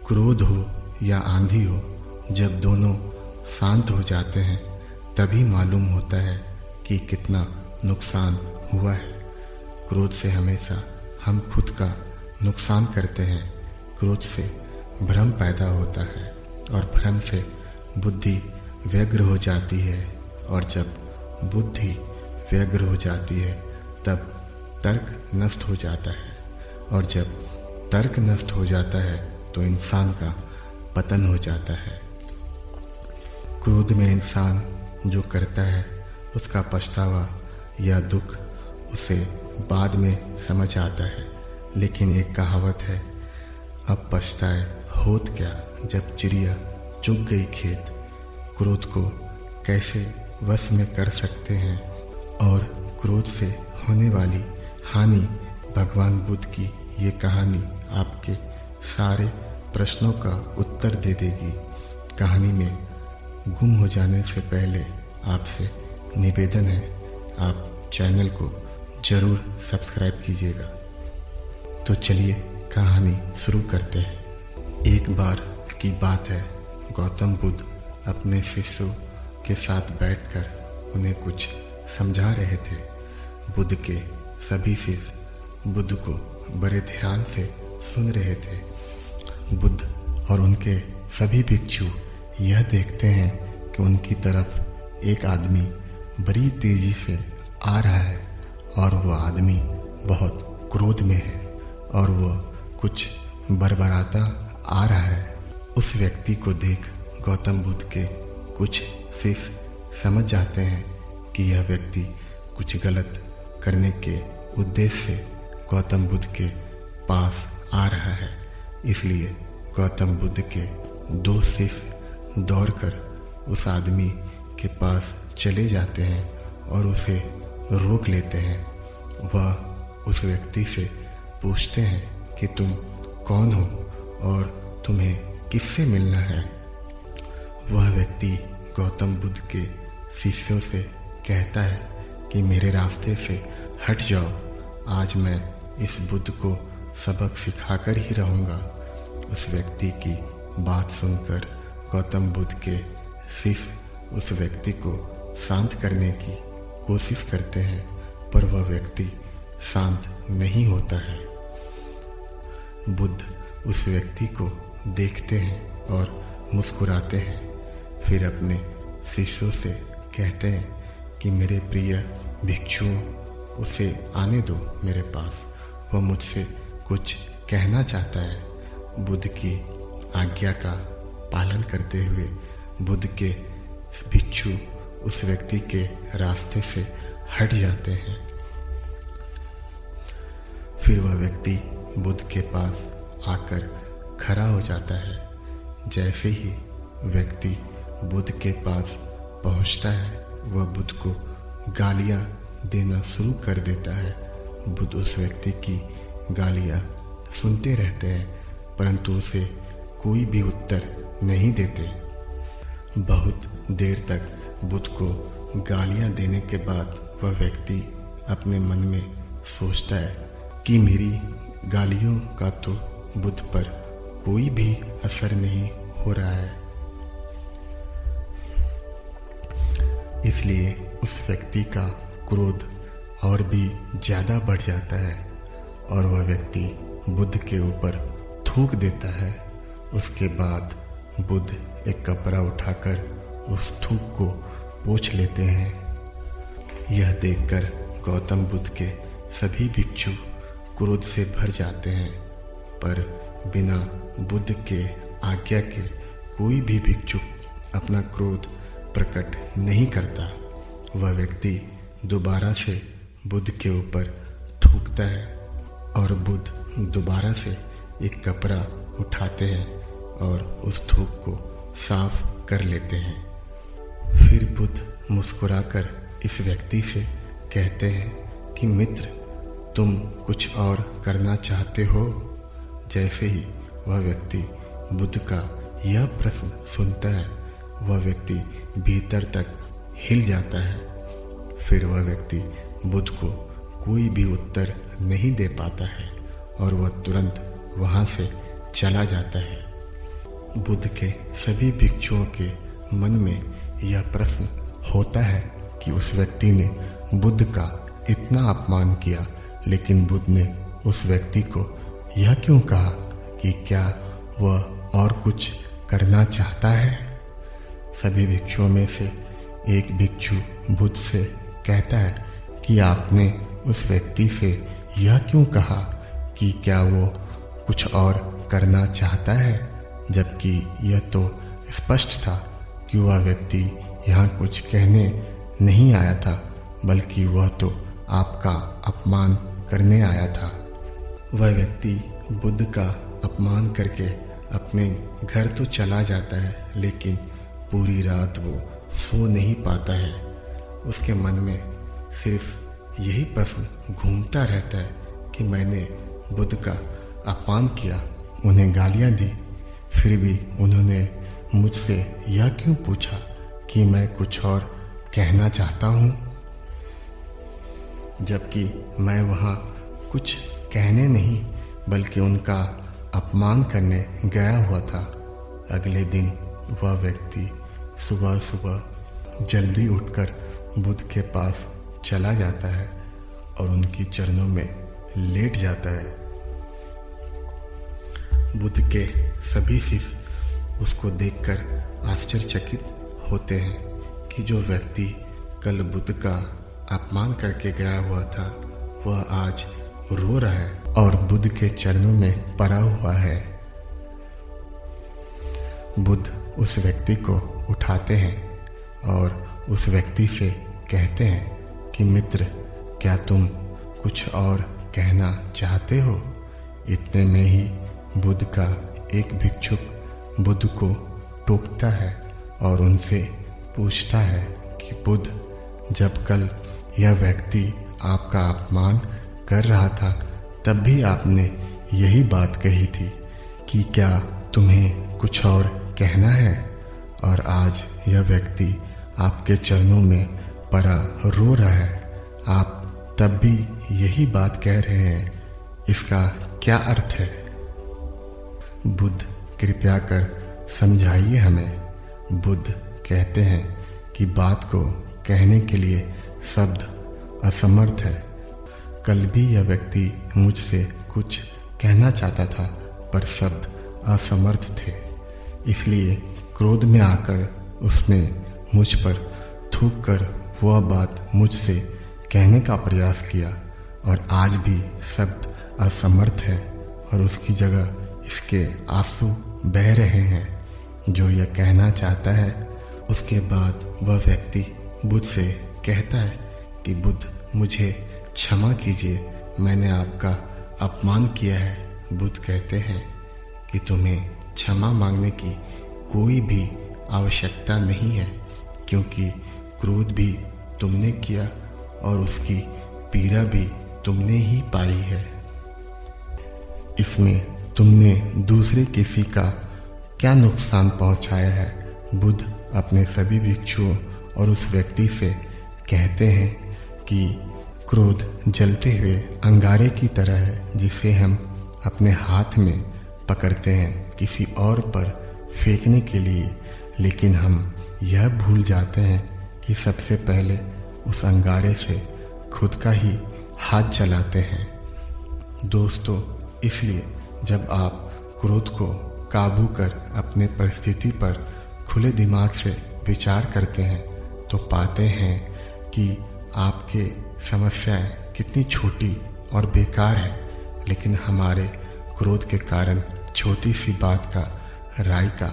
क्रोध हो या आंधी हो, जब दोनों शांत हो जाते हैं तभी मालूम होता है कि कितना नुकसान हुआ है। क्रोध से हमेशा हम खुद का नुकसान करते हैं। क्रोध से भ्रम पैदा होता है और भ्रम से बुद्धि व्यग्र हो जाती है, और जब बुद्धि व्यग्र हो जाती है तब तर्क नष्ट हो जाता है, और जब तर्क नष्ट हो जाता है तो इंसान का पतन हो जाता है। क्रोध में इंसान जो करता है उसका पछतावा या दुख उसे बाद में समझ आता है। लेकिन एक कहावत है, अब पछताए होत क्या जब चिड़िया चुग गई खेत। क्रोध को कैसे वश में कर सकते हैं और क्रोध से होने वाली हानि, भगवान बुद्ध की ये कहानी आपके सारे प्रश्नों का उत्तर दे देगी। कहानी में गुम हो जाने से पहले आपसे निवेदन है, आप चैनल को जरूर सब्सक्राइब कीजिएगा। तो चलिए कहानी शुरू करते हैं। एक बार की बात है, गौतम बुद्ध अपने शिष्यों के साथ बैठकर उन्हें कुछ समझा रहे थे। बुद्ध के सभी शिष्य बुद्ध को बड़े ध्यान से सुन रहे थे। बुद्ध और उनके सभी भिक्षु यह देखते हैं कि उनकी तरफ एक आदमी बड़ी तेजी से आ रहा है और वह आदमी बहुत क्रोध में है और वह कुछ बड़बड़ाता आ रहा है। उस व्यक्ति को देख गौतम बुद्ध के कुछ शिष्य समझ जाते हैं कि यह व्यक्ति कुछ गलत करने के उद्देश्य से गौतम बुद्ध के पास आ रहा है। इसलिए गौतम बुद्ध के दो शिष्य दौड़कर उस आदमी के पास चले जाते हैं और उसे रोक लेते हैं। वह उस व्यक्ति से पूछते हैं कि तुम कौन हो और तुम्हें किससे मिलना है। वह व्यक्ति गौतम बुद्ध के शिष्यों से कहता है कि मेरे रास्ते से हट जाओ, आज मैं इस बुद्ध को सबक सिखाकर ही रहूँगा। उस व्यक्ति की बात सुनकर गौतम बुद्ध के शिष्य उस व्यक्ति को शांत करने की कोशिश करते हैं, पर वह व्यक्ति शांत नहीं होता है। बुद्ध उस व्यक्ति को देखते हैं और मुस्कुराते हैं। फिर अपने शिष्यों से कहते हैं कि मेरे प्रिय भिक्षुओं, उसे आने दो मेरे पास, वह मुझसे कुछ कहना चाहता है। बुद्ध की आज्ञा का पालन करते हुए बुद्ध के भिक्षु उस व्यक्ति के रास्ते से हट जाते हैं। फिर वह व्यक्ति बुद्ध के पास आकर खड़ा हो जाता है। जैसे ही व्यक्ति बुद्ध के पास पहुंचता है, वह बुद्ध को गालियां देना शुरू कर देता है। बुद्ध उस व्यक्ति की गालियां सुनते रहते हैं, परंतु उसे कोई भी उत्तर नहीं देते। बहुत देर तक बुद्ध को गालियां देने के बाद वह व्यक्ति अपने मन में सोचता है कि मेरी गालियों का तो बुद्ध पर कोई भी असर नहीं हो रहा है। इसलिए उस व्यक्ति का क्रोध और भी ज़्यादा बढ़ जाता है और वह व्यक्ति बुद्ध के ऊपर थूक देता है। उसके बाद बुद्ध एक कपड़ा उठाकर उस थूक को पोंछ लेते हैं। यह देखकर गौतम बुद्ध के सभी भिक्षु क्रोध से भर जाते हैं, पर बिना बुद्ध के आज्ञा के कोई भी भिक्षु अपना क्रोध प्रकट नहीं करता। वह व्यक्ति दोबारा से बुद्ध के ऊपर थूकता है और बुद्ध दोबारा से एक कपड़ा उठाते हैं और उस थूक को साफ कर लेते हैं। फिर बुद्ध मुस्कुराकर इस व्यक्ति से कहते हैं कि मित्र, तुम कुछ और करना चाहते हो? जैसे ही वह व्यक्ति बुद्ध का यह प्रश्न सुनता है, वह व्यक्ति भीतर तक हिल जाता है। फिर वह व्यक्ति बुद्ध को कोई भी उत्तर नहीं दे पाता है और वह तुरंत वहाँ से चला जाता है। बुद्ध के सभी भिक्षुओं के मन में यह प्रश्न होता है कि उस व्यक्ति ने बुद्ध का इतना अपमान किया, लेकिन बुद्ध ने उस व्यक्ति को यह क्यों कहा कि क्या वह और कुछ करना चाहता है। सभी भिक्षुओं में से एक भिक्षु बुद्ध से कहता है कि आपने उस व्यक्ति से यह क्यों कहा कि क्या वो कुछ और करना चाहता है, जबकि यह तो स्पष्ट था कि वह व्यक्ति यहाँ कुछ कहने नहीं आया था, बल्कि वह तो आपका अपमान करने आया था। वह व्यक्ति बुद्ध का अपमान करके अपने घर तो चला जाता है, लेकिन पूरी रात वो सो नहीं पाता है। उसके मन में सिर्फ यही प्रश्न घूमता रहता है कि मैंने बुद्ध का अपमान किया, उन्हें गालियाँ दी, फिर भी उन्होंने मुझसे यह क्यों पूछा कि मैं कुछ और कहना चाहता हूँ, जबकि मैं वहाँ कुछ कहने नहीं बल्कि उनका अपमान करने गया हुआ था। अगले दिन वह व्यक्ति सुबह सुबह जल्दी उठकर बुद्ध के पास चला जाता है और उनकी चरणों में लेट जाता है। बुद्ध के सभी शिष्य उसको देखकर आश्चर्यचकित होते हैं कि जो व्यक्ति कल बुद्ध का अपमान करके गया हुआ था वह आज रो रहा है और बुद्ध के चरणों में पड़ा हुआ है। बुद्ध उस व्यक्ति को उठाते हैं और उस व्यक्ति से कहते हैं कि मित्र, क्या तुम कुछ और कहना चाहते हो। इतने में ही बुद्ध का एक भिक्षुक बुद्ध को टोकता है और उनसे पूछता है कि बुद्ध, जब कल यह व्यक्ति आपका अपमान कर रहा था तब भी आपने यही बात कही थी कि क्या तुम्हें कुछ और कहना है, और आज यह व्यक्ति आपके चरणों में पड़ा रो रहा है, आप तब भी यही बात कह रहे हैं, इसका क्या अर्थ है। बुद्ध कृपया कर समझाइए हमें। बुद्ध कहते हैं कि बात को कहने के लिए शब्द असमर्थ है। कल भी यह व्यक्ति मुझसे कुछ कहना चाहता था पर शब्द असमर्थ थे, इसलिए क्रोध में आकर उसने मुझ पर थूक कर वह बात मुझसे कहने का प्रयास किया और आज भी शब्द असमर्थ है और उसकी जगह इसके आंसू बह रहे हैं जो यह कहना चाहता है। उसके बाद वह व्यक्ति बुद्ध से कहता है कि बुद्ध, मुझे क्षमा कीजिए, मैंने आपका अपमान किया है। बुद्ध कहते हैं कि तुम्हें क्षमा मांगने की कोई भी आवश्यकता नहीं है, क्योंकि क्रोध भी तुमने किया और उसकी पीड़ा भी तुमने ही पाई है। इसमें तुमने दूसरे किसी का क्या नुकसान पहुंचाया है। बुद्ध अपने सभी भिक्षुओं और उस व्यक्ति से कहते हैं कि क्रोध जलते हुए अंगारे की तरह है जिसे हम अपने हाथ में पकड़ते हैं किसी और पर फेंकने के लिए, लेकिन हम यह भूल जाते हैं कि सबसे पहले उस अंगारे से खुद का ही हाथ जलाते हैं। दोस्तों, इसलिए जब आप क्रोध को काबू कर अपने परिस्थिति पर खुले दिमाग से विचार करते हैं तो पाते हैं कि आपके समस्याएं कितनी छोटी और बेकार है, लेकिन हमारे क्रोध के कारण छोटी सी बात का राय का